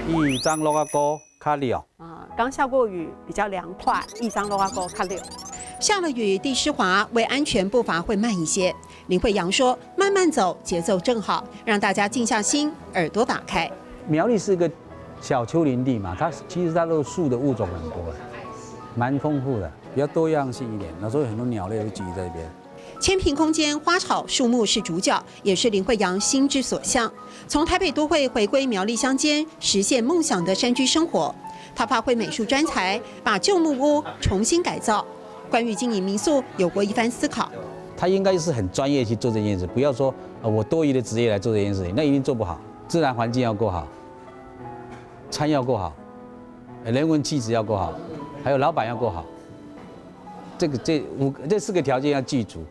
一张落个高卡了。刚下过雨，比较凉快，一张落个高卡了。下了雨，地湿滑，为安全步伐会慢一些。林慧阳说：“慢慢走，节奏正好，让大家静下心，耳朵打开。”苗栗是个小丘陵地嘛，其实它的树的物种很多，蛮丰富的，比较多样性一点。那所以很多鸟类都聚集在这边。千坪空间，花草树木是主角，也是林慧阳心之所向。从台北都会回归苗栗乡间，实现梦想的山居生活。他发挥美术专才，把旧木屋重新改造。关于经营民宿，有过一番思考。他应该是很专业去做这件事，不要说我多余的职业来做这件事情，那一定做不好。自然环境要够好，餐要够好，人文气质要够好，还有老板要够好。这4个条件要具足。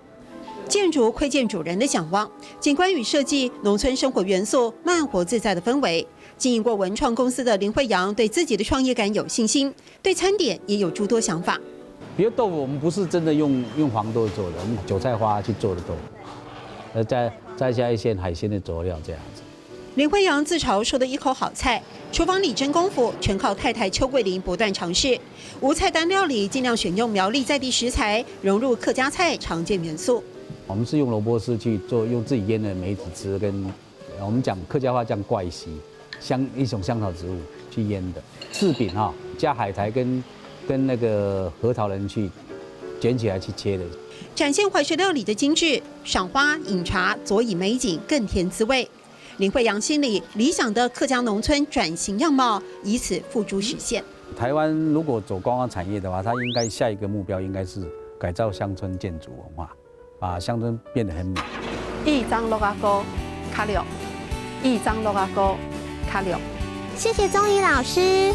建筑窥见主人的想望，景观与设计，农村生活元素，慢活自在的氛围。经营过文创公司的林慧阳对自己的创业感有信心，对餐点也有诸多想法。比如豆腐，我们不是真的用黄豆做的，我们韭菜花去做的豆腐，再加一些海鲜的佐料这样子。林慧阳自嘲说的一口好菜，厨房里真功夫全靠太太邱桂玲不断尝试。无菜单料理尽量选用苗栗在地食材，融入客家菜常见元素。我们是用萝卜丝去做，用自己腌的梅子汁跟我们讲客家话叫怪西，一种香草植物去腌的柿饼加海苔跟那个核桃仁去卷起来去切的，展现怀石料理的精致，赏花饮茶，佐以美景，更添滋味。林慧阳心里理想的客家农村转型样貌，以此付诸实现。台湾如果走观光产业的话，它应该下一个目标应该是改造乡村建筑文化，把乡村变得很美。一张落个高卡了，一张落个高卡了。谢谢宗仪老师。